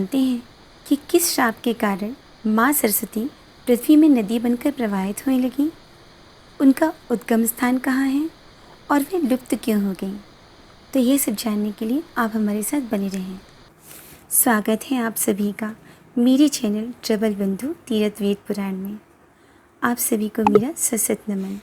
जानते हैं कि किस श्राप के कारण माँ सरस्वती पृथ्वी में नदी बनकर प्रवाहित होने लगी? उनका उद्गम स्थान कहाँ है और वे लुप्त क्यों हो गई? तो ये सब जानने के लिए आप हमारे साथ बने रहें। स्वागत है आप सभी का मेरे चैनल ट्रबल बंधु तीरथ वेद पुराण में। आप सभी को मेरा सशक्त नमन।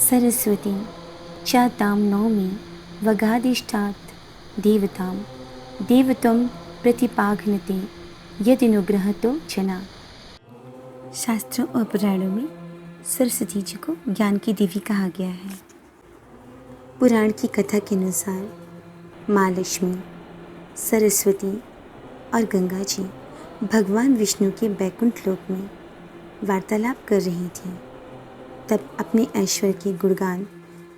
सरस्वती च तां नौमि वगाधिष्ठात् देवतां देवत्वं प्रतिपाघ्नते यदनुग्रहतो जना। शास्त्रों और पुराणों में सरस्वती जी को ज्ञान की देवी कहा गया है। पुराण की कथा के अनुसार माँ लक्ष्मी, सरस्वती और गंगा जी भगवान विष्णु के बैकुंठ लोक में वार्तालाप कर रही थीं। तब अपने ऐश्वर्य के गुणगान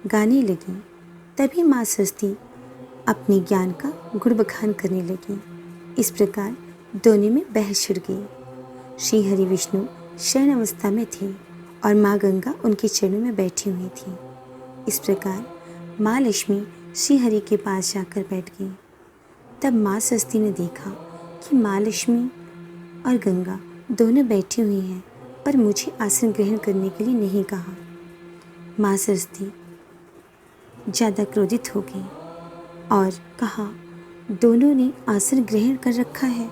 गाने लगी। तभी माँ सरस्वती अपने ज्ञान का गुणबखान करने लगी। इस प्रकार दोनों में बहस छिड़ गई। श्री हरि विष्णु शयन अवस्था में थे और माँ गंगा उनके चरणों में बैठी हुई थी। इस प्रकार माँ लक्ष्मी श्री हरि के पास जाकर बैठ गई। तब माँ सरस्वती ने देखा कि माँ लक्ष्मी और गंगा दोनों बैठी हुई हैं, पर मुझे आसन ग्रहण करने के लिए नहीं कहा। माँ सरस्वती ज़्यादा क्रोधित हो गई और कहा, दोनों ने आसन ग्रहण कर रखा है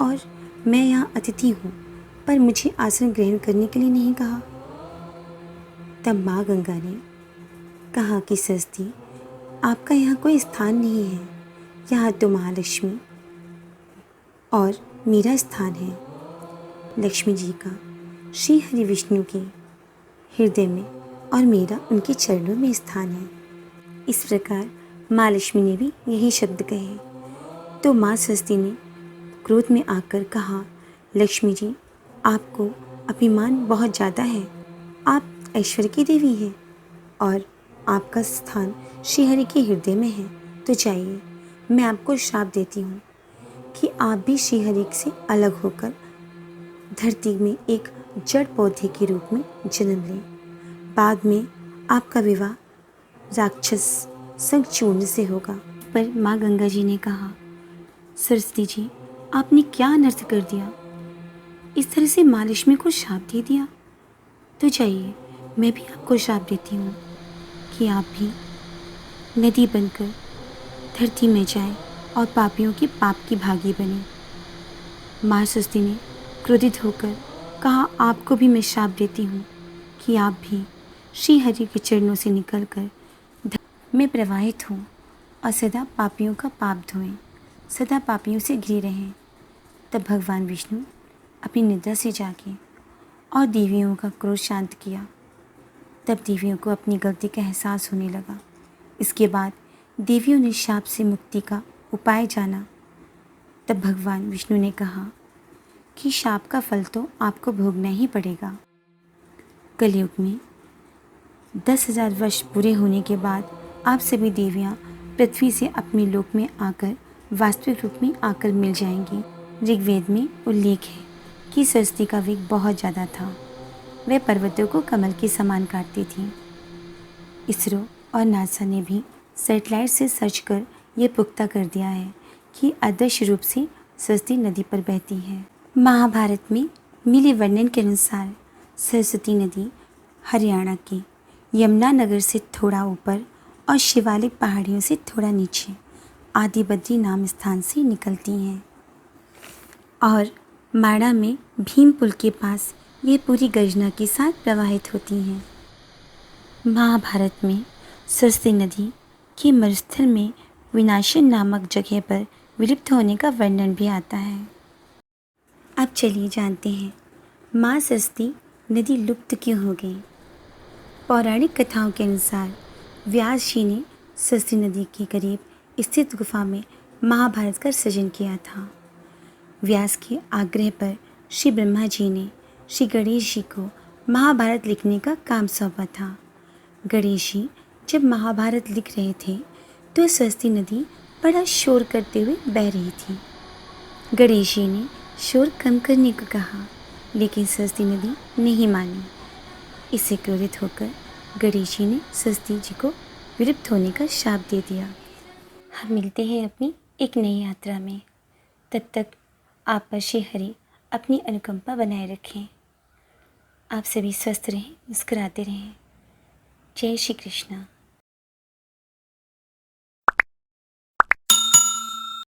और मैं यहाँ अतिथि हूँ, पर मुझे आसन ग्रहण करने के लिए नहीं कहा। तब माँ गंगा ने कहा कि सरस्वती, आपका यहाँ कोई स्थान नहीं है। यहाँ तो महालक्ष्मी और मेरा स्थान है। लक्ष्मी जी का श्री हरि विष्णु के हृदय में और मेरा उनके चरणों में स्थान है। इस प्रकार माँ लक्ष्मी ने भी यही शब्द कहे। तो माँ सरस्वती ने क्रोध में आकर कहा, लक्ष्मी जी, आपको अभिमान बहुत ज़्यादा है। आप ऐश्वर्य की देवी हैं और आपका स्थान श्री हरि के हृदय में है। तो जाइए, मैं आपको श्राप देती हूँ कि आप भी श्री हरि से अलग होकर धरती में एक जड़ पौधे के रूप में जन्म लें। बाद में आपका विवाह राक्षस शंखचूर्ण से होगा। पर माँ गंगा जी ने कहा, सरस्वती जी, आपने क्या अनर्थ कर दिया? इस तरह से माँ लक्ष्मी को श्राप दे दिया। तो जाइए, मैं भी आपको श्राप देती हूँ कि आप भी नदी बनकर धरती में जाएं और पापियों के पाप की भागी बने। माँ सरस्वती ने क्रोधित होकर कहा, आपको भी मैं श्राप देती हूँ कि आप भी श्री हरि के चरणों से निकलकर में प्रवाहित हों और सदा पापियों का पाप धोएं, सदा पापियों से घिरे रहें। तब भगवान विष्णु अपनी निद्रा से जागे और देवियों का क्रोध शांत किया। तब देवियों को अपनी गलती का एहसास होने लगा। इसके बाद देवियों ने शाप से मुक्ति का उपाय जाना। तब भगवान विष्णु ने कहा कि शाप का फल तो आपको भोगना ही पड़ेगा। कलयुग में 10,000 वर्ष पूरे होने के बाद आप सभी देवियाँ पृथ्वी से अपने लोक में आकर वास्तविक रूप में आकर मिल जाएंगी। ऋग्वेद में उल्लेख है कि सरस्वती का वेग बहुत ज़्यादा था। वह पर्वतों को कमल के समान काटती थी। इसरो और नासा ने भी सैटेलाइट से सर्च कर यह पुख्ता कर दिया है कि आदर्श रूप से सरस्वती नदी पर बहती है। महाभारत में मिले वर्णन के अनुसार सरस्वती नदी हरियाणा के यमुनानगर से थोड़ा ऊपर और शिवालिक पहाड़ियों से थोड़ा नीचे आदिबद्री नाम स्थान से निकलती हैं और माड़ा में भीम पुल के पास ये पूरी गर्जना के साथ प्रवाहित होती हैं। महाभारत में सरस्वती नदी के मरुस्थल में विनाशन नामक जगह पर विलुप्त होने का वर्णन भी आता है। अब चलिए जानते हैं माँ सरस्वती नदी लुप्त क्यों हो गई। पौराणिक कथाओं के अनुसार व्यास जी ने सरस्वती नदी के करीब स्थित गुफा में महाभारत का सृजन किया था। व्यास के आग्रह पर श्री ब्रह्मा जी ने श्री गणेश जी को महाभारत लिखने का काम सौंपा था। गणेश जी जब महाभारत लिख रहे थे तो सरस्वती नदी बड़ा शोर करते हुए बह रही थी। गणेश जी ने शोर कम करने को कहा, लेकिन सरस्वती नदी नहीं मानी। इससे क्रोधित होकर गणेश जी ने सरस्वती जी को विलुप्त होने का शाप दे दिया। हम मिलते हैं अपनी एक नई यात्रा में। तब तक आप पर श्री हरि अपनी अनुकंपा बनाए रखें। आप सभी स्वस्थ रहें, मुस्कुराते रहें। जय श्री कृष्णा।